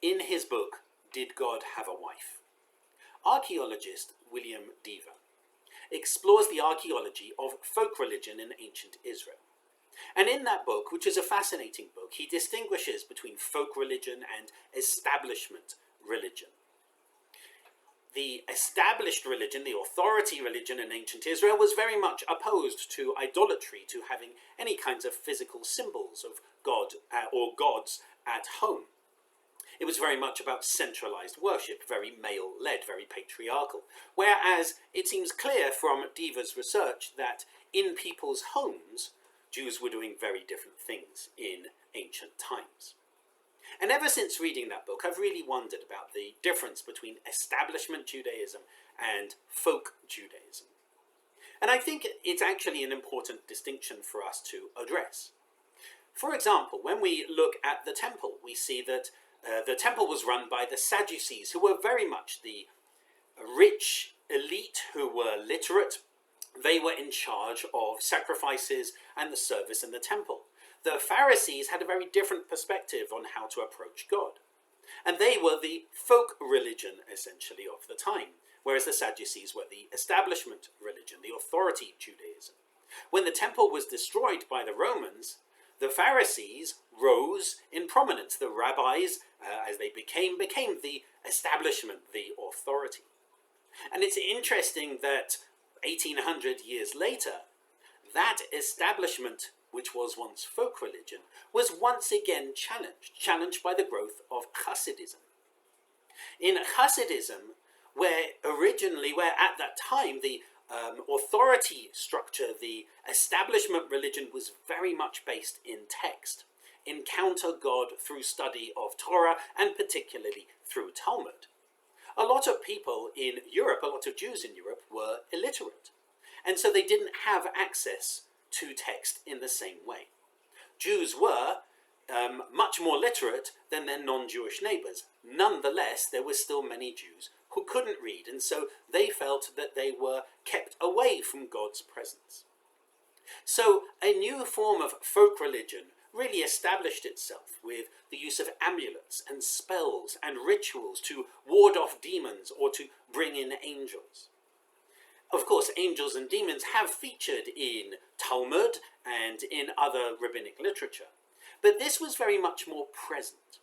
in his book, Did God Have a Wife?, archaeologist William Dever explores the archaeology of folk religion in ancient Israel. And in that book, which is a fascinating book, he distinguishes between folk religion and establishment religion. The established religion, the authority religion in ancient Israel, was very much opposed to idolatry, to having any kinds of physical symbols of God or gods at home. It was very much about centralized worship, very male-led, very patriarchal. Whereas it seems clear from Dever's research that in people's homes, Jews were doing very different things in ancient times. And ever since reading that book, I've really wondered about the difference between establishment Judaism and folk Judaism. And I think it's actually an important distinction for us to address. For example, when we look at the temple, we see that the temple was run by the Sadducees, who were very much the rich elite who were literate. They were in charge of sacrifices and the service in the temple. The Pharisees had a very different perspective on how to approach God. And they were the folk religion, essentially, of the time, whereas the Sadducees were the establishment religion, the authority Judaism. When the temple was destroyed by the Romans, the Pharisees rose in prominence. The rabbis, as they became the establishment, the authority. And it's interesting that 1800 years later, that establishment, which was once folk religion, was once again challenged by the growth of Hasidism. In Hasidism, where at that time the authority structure, the establishment religion was very much based in text, encounter God through study of Torah and particularly through Talmud. A lot of people in Europe, a lot of Jews in Europe were illiterate, and so they didn't have access to text in the same way. Jews were much more literate than their non-Jewish neighbors. Nonetheless, there were still many Jews who couldn't read, and so they felt that they were kept away from God's presence. So a new form of folk religion really established itself with the use of amulets and spells and rituals to ward off demons or to bring in angels. Of course, angels and demons have featured in Talmud and in other rabbinic literature, but this was very much more present.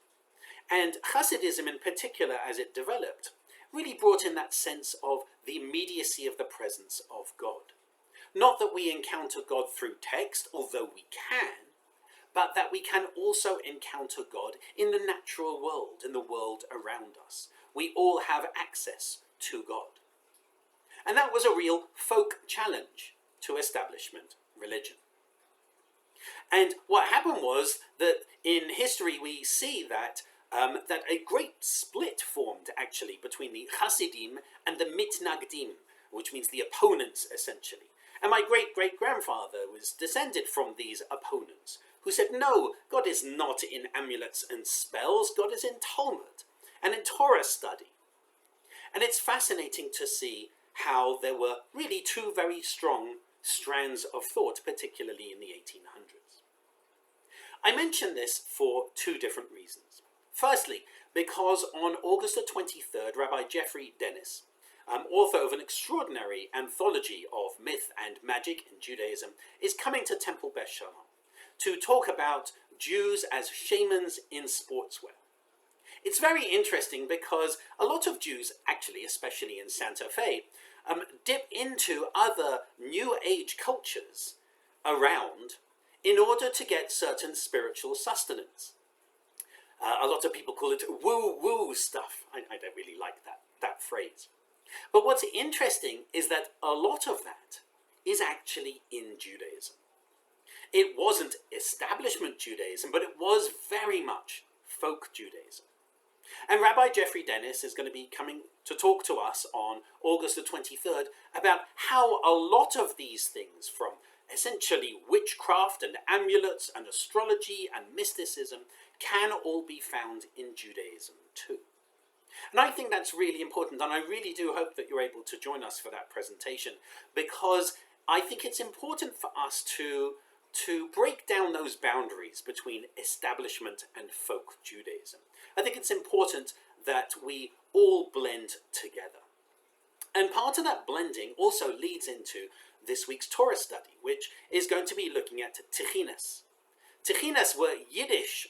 And Hasidism in particular, as it developed, really brought in that sense of the immediacy of the presence of God. Not that we encounter God through text, although we can, but that we can also encounter God in the natural world, in the world around us. We all have access to God. And that was a real folk challenge to establishment religion. And what happened was that in history we see that a great split formed actually between the Hasidim and the Mitnagdim, which means the opponents essentially. And my great-great-grandfather was descended from these opponents, who said, no, God is not in amulets and spells, God is in Talmud and in Torah study. And it's fascinating to see how there were really two very strong strands of thought, particularly in the 1800s. I mention this for two different reasons. Firstly, because on August the 23rd, Rabbi Jeffrey Dennis, author of an extraordinary anthology of myth and magic in Judaism, is coming to Temple Beth Shalom to talk about Jews as shamans in sportswear. It's very interesting because a lot of Jews, actually, especially in Santa Fe, dip into other New Age cultures around in order to get certain spiritual sustenance. A lot of people call it woo-woo stuff. I don't really like that phrase. But what's interesting is that a lot of that is actually in Judaism. It wasn't establishment Judaism, but it was very much folk Judaism. And Rabbi Jeffrey Dennis is going to be coming to talk to us on August the 23rd about how a lot of these things, from essentially witchcraft and amulets and astrology and mysticism, can all be found in Judaism too. And I think that's really important, and I really do hope that you're able to join us for that presentation, because I think it's important for us to to break down those boundaries between establishment and folk Judaism. I think it's important that we all blend together. And part of that blending also leads into this week's Torah study, which is going to be looking at Techinas. Techinas were Yiddish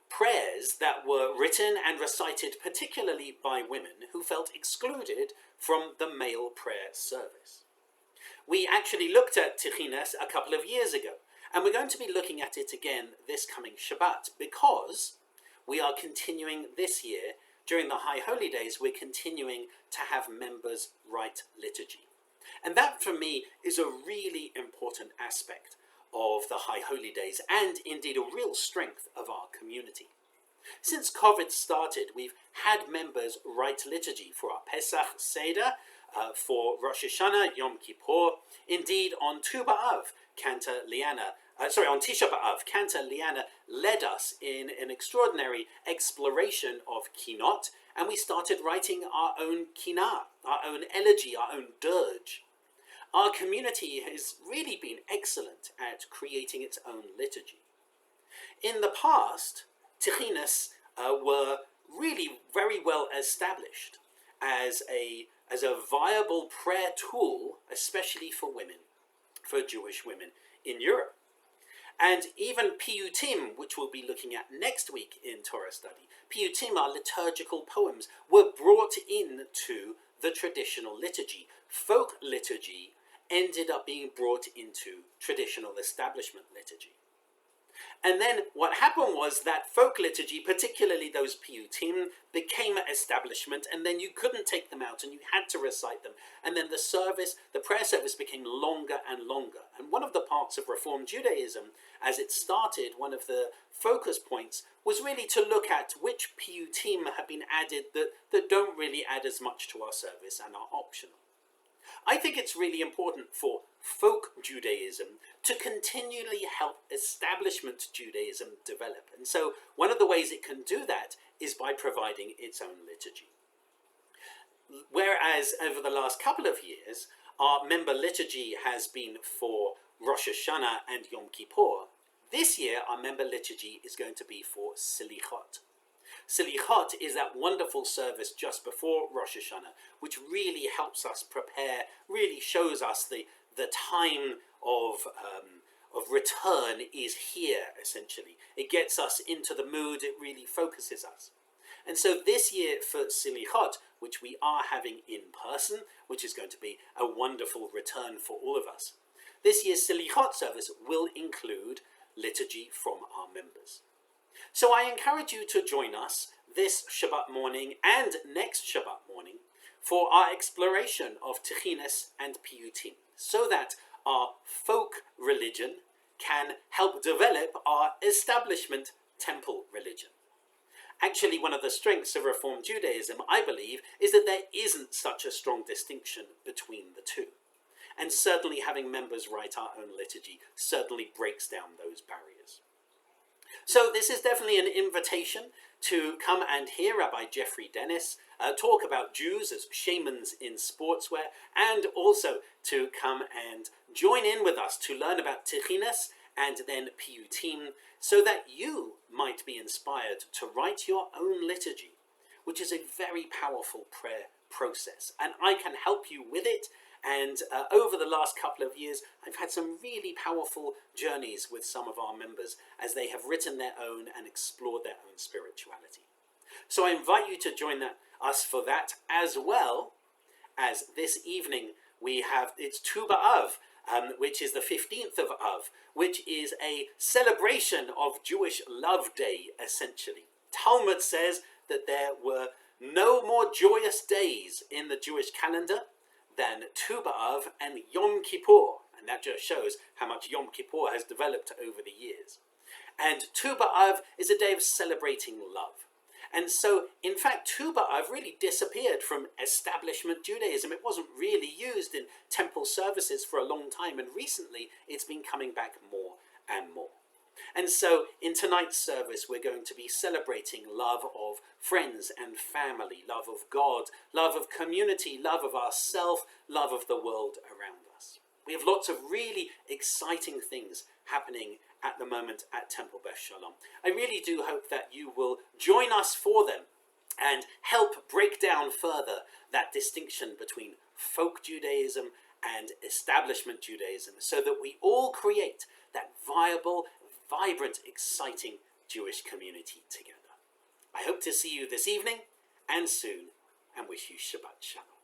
prayers that were written and recited particularly by women who felt excluded from the male prayer service. We actually looked at Techinas a couple of years ago, and we're going to be looking at it again this coming Shabbat, because we are continuing this year, during the High Holy Days, we're continuing to have members write liturgy. And that for me is a really important aspect of the High Holy Days, and indeed a real strength of our community. Since COVID started, we've had members write liturgy for our Pesach Seder, for Rosh Hashanah, Yom Kippur. Indeed, on Tu B'Av, on Tisha B'Av, Cantor Liana led us in an extraordinary exploration of Kinot, and we started writing our own Kinah, our own elegy, our own dirge. Our community has really been excellent at creating its own liturgy. In the past, Techinas were really very well established as a viable prayer tool, especially for women, for Jewish women in Europe. And even piyutim, which we'll be looking at next week in Torah study, piyutim, our liturgical poems, were brought into the traditional liturgy. Folk liturgy ended up being brought into traditional establishment liturgy. And then what happened was that folk liturgy, particularly those piyutim, became an establishment, and then you couldn't take them out and you had to recite them. And then the prayer service became longer and longer. And one of the parts of Reform Judaism, as it started, one of the focus points was really to look at which piyutim have been added that don't really add as much to our service and are optional. I think it's really important for folk Judaism to continually help establishment Judaism develop. And so one of the ways it can do that is by providing its own liturgy. Whereas over the last couple of years, our member liturgy has been for Rosh Hashanah and Yom Kippur, this year our member liturgy is going to be for Selichot. Selichot is that wonderful service just before Rosh Hashanah, which really helps us prepare, really shows us the time of return is here, essentially. It gets us into the mood, it really focuses us. And so this year for Selichot, which we are having in person, which is going to be a wonderful return for all of us, this year's Selichot service will include liturgy from our members. So I encourage you to join us this Shabbat morning and next Shabbat morning for our exploration of Techinas and Piyutim, so that our folk religion can help develop our establishment temple religion. Actually, one of the strengths of Reform Judaism, I believe, is that there isn't such a strong distinction between the two. And certainly having members write our own liturgy certainly breaks down those barriers. So this is definitely an invitation to come and hear Rabbi Jeffrey Dennis talk about Jews as shamans in sportswear, and also to come and join in with us to learn about Techinas and then Piyutim, so that you might be inspired to write your own liturgy, which is a very powerful prayer process. And I can help you with it. And over the last couple of years, I've had some really powerful journeys with some of our members as they have written their own and explored their own spirituality. So I invite you to join us for that, as well as this evening we have, it's Tu B'Av, which is the 15th of Av, which is a celebration of Jewish Love Day, essentially. Talmud says that there were no more joyous days in the Jewish calendar than Tu B'Av and Yom Kippur. And that just shows how much Yom Kippur has developed over the years. And Tu B'Av is a day of celebrating love. And so, in fact, Tu B'Av really disappeared from establishment Judaism. It wasn't really used in temple services for a long time, and recently it's been coming back more and more. And so, in tonight's service, we're going to be celebrating love of friends and family, love of God, love of community, love of ourself, love of the world around us. We have lots of really exciting things happening at the moment at Temple Beth Shalom. I really do hope that you will join us for them and help break down further that distinction between folk Judaism and establishment Judaism, so that we all create that viable, vibrant, exciting Jewish community together. I hope to see you this evening and soon, and wish you Shabbat Shalom.